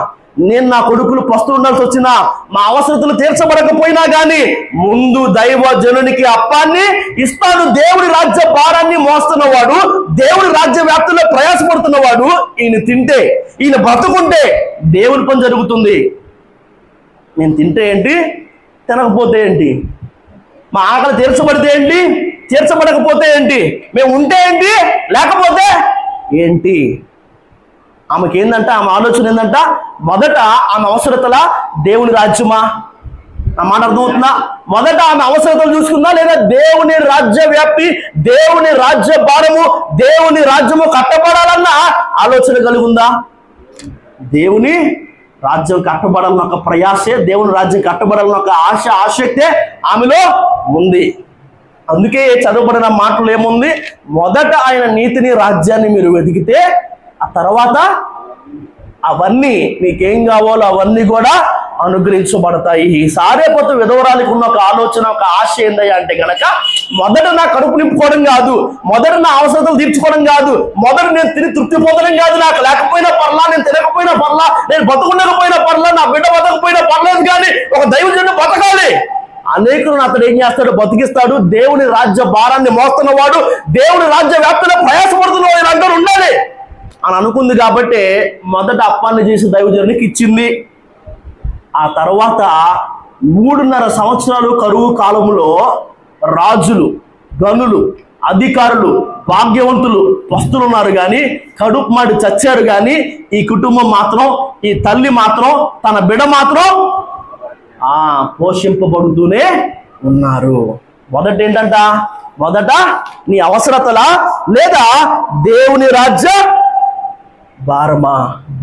నేను నా కొడుకులు పస్తు ఉండాల్సి వచ్చినా, మా అవసరతలు తీర్చబడకపోయినా గాని ముందు దైవజనునికి అప్పాన్ని ఇస్తాను. దేవుడి రాజ్య భారాన్ని మోస్తున్నవాడు, దేవుడి రాజ్య వ్యాప్తిలో ప్రయాసపడుతున్నవాడు ఈయన తింటే, ఈయన బ్రతుకుంటే దేవుని పని జరుగుతుంది. నేను తింటే ఏంటి, తినకపోతే ఏంటి, మా ఆకలి తీర్చబడితే ఏంటి, తీర్చబడకపోతే ఏంటి, మేము ఉంటే ఏంటి, లేకపోతే ఏంటి. ఆమెకి ఏందంట, ఆమె ఆలోచన ఏందంట, మొదట ఆమె అవసరతల దేవుని రాజ్యమా? నా మాట అర్థమవుతుందా? మొదట ఆమె అవసరతలు చూసుకుందా, లేదా దేవుని రాజ్య వ్యాప్తి, దేవుని రాజ్య భారము, దేవుని రాజ్యము కట్టబడాలన్న ఆలోచన కలిగి ఉందా? దేవుని రాజ్యం కట్టబడాలన్న ఒక ప్రయాసే, దేవుని రాజ్యం కట్టబడాలన్న ఒక ఆశ, ఆసక్తే ఆమెలో ఉంది. అందుకే చదవబడిన మాటలు ఏముంది? మొదట ఆయన నీతిని రాజ్యాన్ని మీరు వెతికితే ఆ తర్వాత అవన్నీ మీకేం కావాలో అవన్నీ కూడా అనుగ్రహించబడతాయి. సారేపత్తు విధవరాలికి ఉన్న ఒక ఆలోచన, ఒక ఆశ ఏందయ్యా అంటే గనక, మొదట నా కడుపు నింపుకోవడం కాదు, మొదట నా అవసరతలు తీర్చుకోవడం కాదు, మొదట నేను తిని తృప్తి పొందడం కాదు, నాకు లేకపోయినా పర్లా, నేను తినకపోయినా పర్లా, నేను బతుకుండకపోయినా పర్లా, నా బిడ్డ బతకపోయినా పర్లేదు, కానీ ఒక దైవజనుడు బతకాలి. అనేకులను అతడు ఏం చేస్తాడు? బతికిస్తాడు. దేవుని రాజ్య భారాన్ని మోస్తున్నవాడు, దేవుని రాజ్య వ్యాప్తిలో ప్రయాసపడుతున్నవాడు అందరూ ఉండాలి అని అనుకుంది. కాబట్టి మొదట అప్పాన్ని చేసి దైవజనునికి ఇచ్చింది. ఆ తర్వాత 3.5 సంవత్సరాలు కరువు కాలములో రాజులు, గనులు, అధికారులు, భాగ్యవంతులు పస్తులు ఉన్నారు కానీ కడుపు మాడి చచ్చారు. కానీ ఈ కుటుంబం మాత్రం, ఈ తల్లి మాత్రం, తన బిడ్డ మాత్రం పోషింపబడుతూనే ఉన్నారు. మొదట ఏంటంట? మొదట నీ అవసరతలా, లేదా దేవుని రాజ్య భారమా?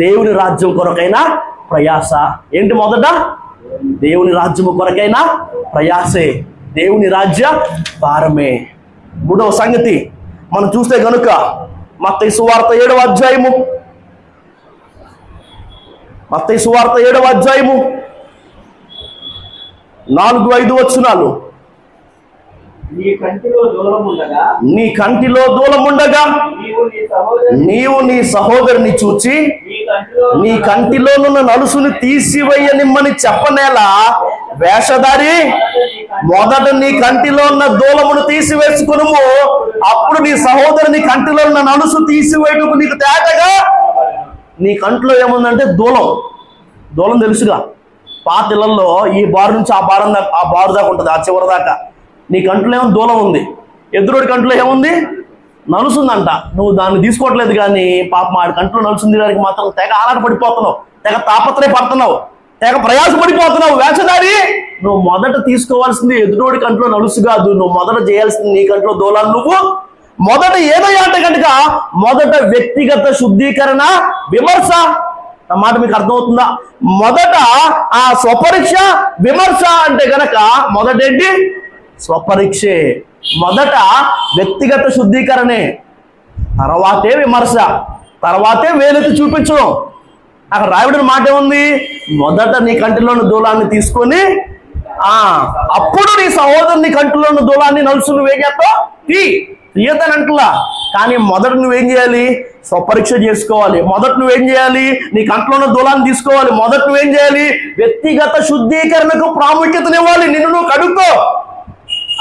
దేవుని రాజ్యం కొరకైనా ప్రయాస. ఏంటి? మొదట దేవుని రాజ్యము కొరకైనా ప్రయాసే, దేవుని రాజ్య భారమే. మూడవ సంగతి మనం చూస్తే గనుక మత్తయి సువార్త 7వ అధ్యాయము, మత్తయి సువార్త 7వ అధ్యాయము 4-5 వచనాలు. నీ కంటిలో దూలముండగా నీవు నీ సహోదరుని చూచి నీ కంటిలోనున్న నలుసుని తీసివేయనిమ్మని చెప్పనేలా వేషధారి, మొదట నీ కంటిలో ఉన్న దూలమును తీసివేసుకునుము, అప్పుడు నీ సహోదరుని కంటిలో ఉన్న నలుసు తీసివేయటకు నీకు తేటగా. నీ కంటిలో ఏముందంటే దూలం. దూలం తెలుసుగా, పాత ఇళ్లలో ఈ బారు నుంచి ఆ బారు దాకా ఉంటుంది, ఆ చివరి దాకా. నీ కంట్లో ఏమో దూలం ఉంది. ఎదురోడి కంట్లో ఏముంది? నలుసుందంట. నువ్వు దాన్ని తీసుకోవట్లేదు, కానీ పాపం ఆడి కంట్లో నలుసుంది దానికి మాత్రం తెగ ఆరాట పడిపోతున్నావు, తెగ తాపత్రయపడుతున్నావు, తెగ ప్రయాసపడిపోతున్నావు. వేషధారి, నువ్వు మొదట తీసుకోవాల్సింది ఎదురోడి కంట్లో నలుసు కాదు, నువ్వు మొదట చేయాల్సింది నీ కంట్లో దూలాలు. నువ్వు మొదట ఏదయ్యా అంటే కనుక మొదట వ్యక్తిగత శుద్ధీకరణ, విమర్శ. నా మాట మీకు అర్థమవుతుందా? మొదట ఆ స్వపరీక్ష, విమర్శ అంటే గనక మొదటేంటి? స్వపరీక్షే. మొదట వ్యక్తిగత శుద్ధీకరణే, తర్వాతే విమర్శ, తర్వాతే వేలెత్తి చూపించడం. అక్కడ రాయబడిన మాట ఏముంది? మొదట నీ కంటిలోని దూలాన్ని తీసుకొని అప్పుడు నీ సహోదరుని కంటిలోని దూలాన్ని నలుసు నువ్వేం చేస్తావు? తీయతనంటలా. కానీ మొదట నువ్వేం చేయాలి? స్వపరీక్ష చేసుకోవాలి. మొదట నువ్వేం చేయాలి? నీ కంట్లో ఉన్న దూలాన్ని తీసుకోవాలి. మొదట నువ్వేం చేయాలి? వ్యక్తిగత శుద్ధీకరణకు ప్రాముఖ్యతనివ్వాలి. నిన్ను నువ్వు కడుక్కో,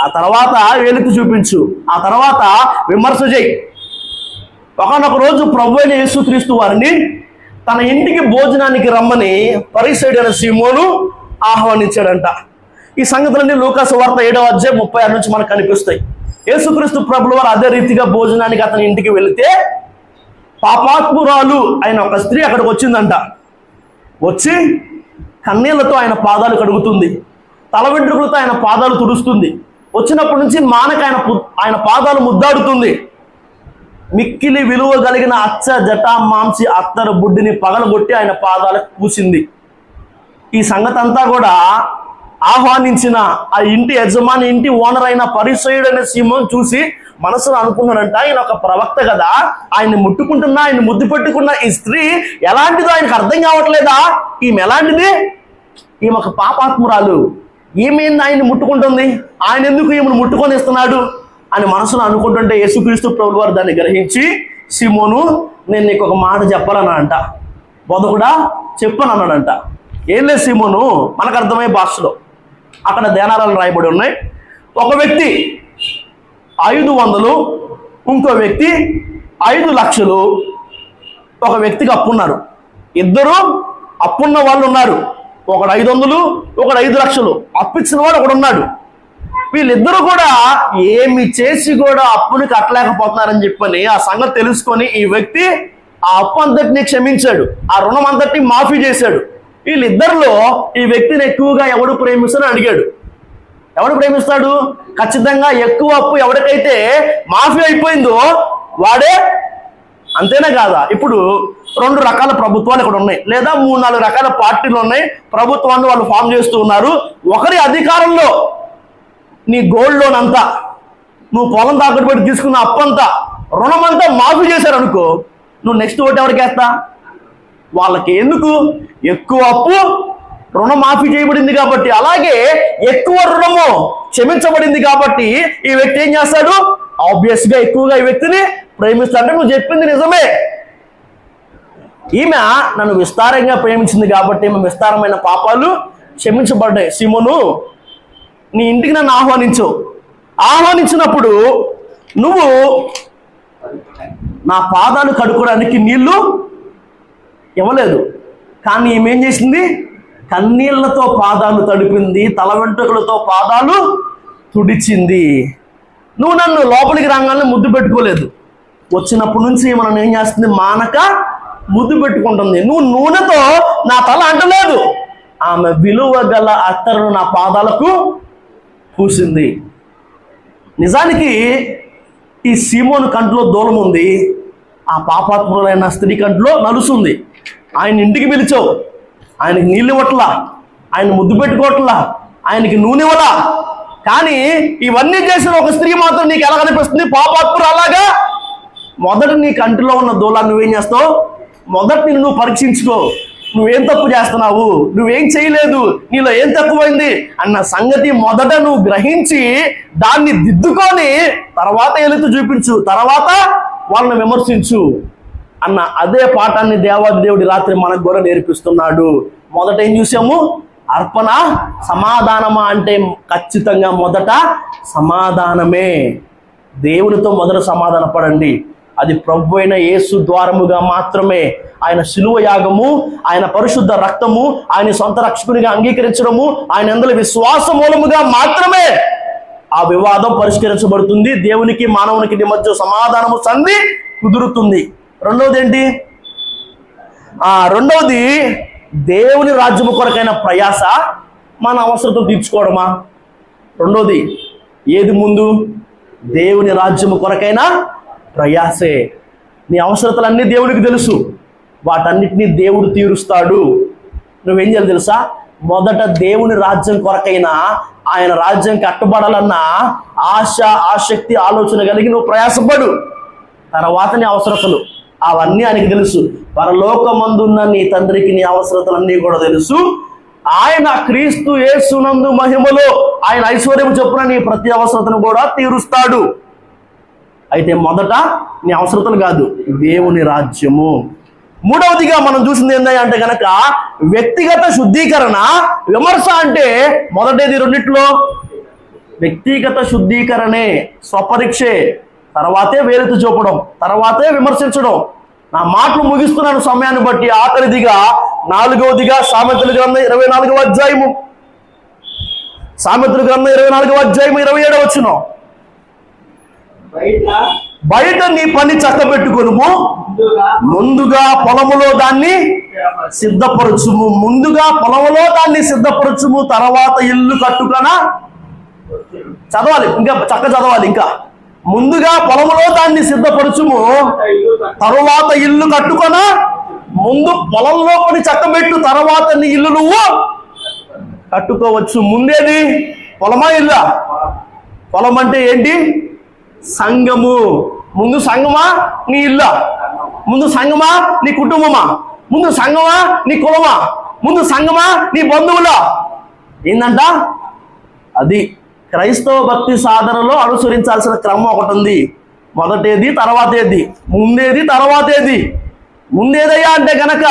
ఆ తర్వాత వేలెత్తి చూపించు, ఆ తర్వాత విమర్శ చేయి. ఒకనొక రోజు ప్రభువైన యేసుక్రీస్తు వారిని తన ఇంటికి భోజనానికి రమ్మని పరిసయ్యుడైన సీమోను ఆహ్వానించాడంట. ఈ సంగతులన్నీ లూకా సువార్త 7వ అధ్యాయం 36 నుంచి మనకు కనిపిస్తాయి. యేసుక్రీస్తు ప్రభుల వారు అదే రీతిగా భోజనానికి అతని ఇంటికి వెళితే పాపాత్మురాలు అయిన ఒక స్త్రీ అక్కడికి వచ్చిందంట. వచ్చి కన్నీళ్లతో ఆయన పాదాలు కడుగుతుంది, తల వెంట్రుకలతో ఆయన పాదాలు తుడుస్తుంది. వచ్చినప్పటి నుంచి మానక ఆయన పాదాలు ముద్దాడుతుంది. మిక్కిలి విలువ కలిగిన అచ్చ జటా మాంసి అత్తరు బుడ్డిని పగలగొట్టి ఆయన పాదాలకు పూసింది. ఈ సంగతి అంతా కూడా ఆహ్వానించిన ఆ ఇంటి యజమాని, ఇంటి ఓనర్ అయిన పరిసయ్యుడైన సీమోను చూసి మనసులో అనుకున్నాడంట, ఆయన ఒక ప్రవక్త కదా, ఆయన్ని ముట్టుకుంటున్నా, ఆయన ముద్దు పెట్టుకున్న ఈ స్త్రీ ఎలాంటిదో ఆయనకు అర్థం కావట్లేదా? ఈమె ఎలాంటిది? ఈమె ఒక పాపాత్మురాలు, ఈమె ఆయన్ని ముట్టుకుంటుంది, ఆయన ఎందుకు ఈమెను ముట్టుకొని ఇస్తున్నాడు అని మనసులో అనుకుంటుంటే యేసుక్రీస్తు ప్రభువు వారు దాన్ని గ్రహించి, సీమోను నేను నీకు ఒక మాట చెప్పాలన్నాడంట. బోధకుడా చెప్పను అన్నాడంట. ఏం లేదు సీమోను, మనకు అర్థమయ్యే భాషలో అక్కడ దేనారాలు రాయబడి ఉన్నాయి. ఒక వ్యక్తి 500, ఇంకో వ్యక్తి 5 లక్షలు ఒక వ్యక్తికి అప్పున్నారు. ఇద్దరు అప్పున్న వాళ్ళు ఉన్నారు. ఒకడు 500, ఒకడు 5 లక్షలు. అప్పిచ్చిన వాడు ఒకడు ఉన్నాడు. వీళ్ళిద్దరూ కూడా ఏమి చేసి కూడా అప్పుని కట్టలేకపోతున్నారని చెప్పని ఆ సంగతి తెలుసుకొని ఈ వ్యక్తి ఆ అప్పు అంతటిని క్షమించాడు, ఆ రుణం అంతటిని మాఫీ చేశాడు. వీళ్ళిద్దరిలో ఈ వ్యక్తిని ఎక్కువగా ఎవడు ప్రేమిస్తాడని అడిగాడు. ఎవడు ప్రేమిస్తాడు? ఖచ్చితంగా ఎక్కువ అప్పు ఎవరికైతే మాఫీ అయిపోయిందో వాడే. అంతేనా కాదా? ఇప్పుడు 2 రకాల ప్రభుత్వాలు ఇక్కడ ఉన్నాయి, లేదా 3-4 రకాల పార్టీలు ఉన్నాయి. ప్రభుత్వాన్ని వాళ్ళు ఫామ్ చేస్తూ ఉన్నారు. ఒకరి అధికారంలో నీ గోల్డ్ లోన్ అంతా, నువ్వు పొలం తాకట్టు పెట్టి తీసుకున్న అప్పంతా, రుణం అంతా మాఫీ చేశారు అనుకో, నువ్వు నెక్స్ట్ ఓటు ఎవరికి వేస్తా? వాళ్ళకి. ఎందుకు? ఎక్కువ అప్పు రుణమాఫీ చేయబడింది కాబట్టి. అలాగే ఎక్కువ రుణము క్షమించబడింది కాబట్టి ఈ వ్యక్తి ఏం చేస్తాడు? ఆబ్వియస్ గా ఎక్కువగా ఈ వ్యక్తిని ప్రేమిస్తాడు. నువ్వు చెప్పింది నిజమే, ఈమె నన్ను విస్తారంగా ప్రేమించింది కాబట్టి ఈమె విస్తారమైన పాపాలు క్షమించబడ్డాయి. సీమోను, నీ ఇంటికి నన్ను ఆహ్వానించినప్పుడు నువ్వు నా పాదాలు కడుక్కోవడానికి నీళ్లు ఇవ్వలేదు, కానీ ఈమె ఏం చేసింది? కన్నీళ్లతో పాదాలు తడిపింది, తల వెంట్రుకలతో పాదాలు తుడిచింది. నువ్వు నన్ను లోపలికి రాగానే ముద్దు పెట్టుకోలేదు, వచ్చినప్పటి నుంచి మనం ఏం చేస్తుంది? మానక ముద్దు పెట్టుకుంటుంది. నువ్వు నూనెతో నా తల అంటలేదు, ఆమె విలువ గల అత్తరును నా పాదాలకు పూసింది. నిజానికి ఈ సీమోను కంట్లో దూలం ఉంది, ఆ పాపాత్ములైన స్త్రీ కంట్లో నలుసుంది. ఆయన ఇంటికి పిలిచావు, ఆయనకి నీళ్ళు ఇవ్వట్లా, ఆయన ముద్దు పెట్టుకోవట్లా, ఆయనకి నూనె ఇవ్వలా. కానీ ఇవన్నీ చేసిన ఒక స్త్రీ మాత్రం నీకు ఎలా కనిపిస్తుంది? పాపాత్ములు. అలాగా మొదట నీ కంటిలో ఉన్న దూలాన్ని నువ్వేం చేస్తావు? మొదట నిన్ను నువ్వు పరీక్షించుకో. నువ్వేం తప్పు చేస్తున్నావు, నువ్వేం చేయలేదు, నీలో ఏం తక్కువైంది అన్న సంగతి మొదట నువ్వు గ్రహించి దాన్ని దిద్దుకొని తర్వాత ఎలుతూ చూపించు, తర్వాత వాళ్ళని విమర్శించు అన్న అదే పాఠాన్ని దేవాది దేవుడి రాత్రి మనకు కూడా నేర్పిస్తున్నాడు. మొదట ఏం చూసాము? అర్పణ. సమాధానమా అంటే ఖచ్చితంగా మొదట సమాధానమే. దేవునితో మొదట సమాధాన పడండి. అది ప్రభు అయిన యేసు ద్వారముగా మాత్రమే. ఆయన శిలువ యాగము, ఆయన పరిశుద్ధ రక్తము, ఆయన సొంత రక్షకునిగా అంగీకరించడము, ఆయన అందులో విశ్వాస మూలముగా మాత్రమే ఆ వివాదం పరిష్కరించబడుతుంది, దేవునికి మానవునికి మధ్య సమాధానము సంధి కుదురుతుంది. రెండవది ఏంటి? రెండవది దేవుని రాజ్యము కొరకైన ప్రయాస మన అవసరతలు తీర్చుకోవడమా? రెండోది ఏది ముందు? దేవుని రాజ్యము కొరకైన ప్రయాసే. నీ అవసరతలన్నీ దేవునికి తెలుసు, వాటన్నిటినీ దేవుడు తీరుస్తాడు. నువ్వేం చేయాలి తెలుసా? మొదట దేవుని రాజ్యం కొరకైనా, ఆయన రాజ్యం కట్టబడాలన్న ఆశ, ఆసక్తి, ఆలోచన కలిగి నువ్వు ప్రయాసపడు. తర్వాత నీ అవసరతలు అవన్నీ ఆయనకి తెలుసు. పరలోకమందున్న నీ తండ్రికి నీ అవసరతలన్నీ కూడా తెలుసు. ఆయన క్రీస్తు యేసునందు మహిమలో ఆయన ఐశ్వర్యము చొప్పున నీ ప్రతి అవసరతను కూడా తీరుస్తాడు. అయితే మొదట నీ అవసరతలు కాదు, దేవుని రాజ్యము. మూడవదిగా మనం చూసింది ఏంటంటే గనక వ్యక్తిగత శుద్ధీకరణ, విమర్శ. అంటే మొదటిది రెండిట్లో వ్యక్తిగత శుద్ధీకరణే, స్వపరీక్షే, తర్వాతే వేలెత్తి చూపడం, తర్వాతే విమర్శించడం. నా మాటలు ముగిస్తున్నాను సమయాన్ని బట్టి. ఆఖరిదిగా నాలుగవదిగా సామెతల గ్రంథం 24వ అధ్యాయము, సామెతల గ్రంథం 24వ అధ్యాయము 27వ వచనం. బయట నీ పని చక్కబెట్టుకొనుము, ముందుగా పొలములో దాన్ని సిద్ధపరచుము. ముందుగా పొలములో దాన్ని సిద్ధపరచుము, తర్వాత ఇల్లు కట్టుకన. చదవాలి, ఇంకా చక్క చదవాలి. ఇంకా ముందుగా పొలములో దాన్ని సిద్ధపరచుము, తరువాత ఇల్లు కట్టుకొన. ముందు పొలంలో పని చక్కబెట్టు, తర్వాత నీ ఇల్లు నువ్వు కట్టుకోవచ్చు. ముందేది? పొలమా ఇల్లా? పొలం అంటే ఏంటి? సంఘము. ముందు సంఘమా నీ ఇల్లా? ముందు సంఘమా నీ కుటుంబమా? ముందు సంఘమా నీ కులమా? ముందు సంఘమా నీ బంధువులా? ఏందంట అది క్రైస్తవ భక్తి సాధనలో అనుసరించాల్సిన క్రమం ఒకటి ఉంది. మొదటేది, తర్వాతేది. ముందేది, తర్వాతేది. ముందేదయ్యా అంటే గనక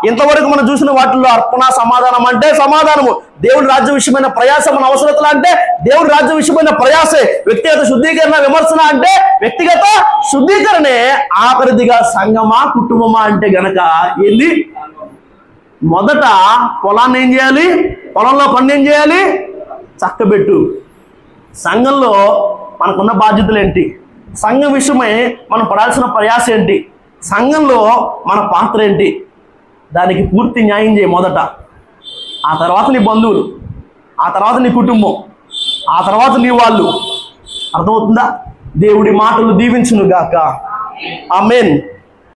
ఇంతవరకు మనం చూసిన వాటిల్లో అర్పణ, సమాధానం అంటే సమాధానము, దేవుడి రాజ్య విషయమైన ప్రయాస మన అవసరతలు అంటే దేవుడి రాజ్య విషయమైన ప్రయాసే, వ్యక్తిగత శుద్ధీకరణ, విమర్శన అంటే వ్యక్తిగత శుద్ధీకరణే. ఆఖరిదిగా సంఘమా కుటుంబమా అంటే గనక ఏంది? మొదట పొలాన్ని ఏం చేయాలి? పొలంలో పని ఏం చేయాలి? చక్కబెట్టు. సంఘంలో మనకున్న బాధ్యతలు ఏంటి? సంఘం విషయమై మనం పడాల్సిన ప్రయాస ఏంటి? సంఘంలో మన పాత్ర ఏంటి? దానికి పూర్తి న్యాయం చేయి మొదట. ఆ తర్వాత నీ బంధువులు, ఆ తర్వాత నీ కుటుంబం, ఆ తర్వాత నీ వాళ్ళు. అర్థమవుతుందా? దేవుడి మాటలు దీవించును గాక. ఆమేన్.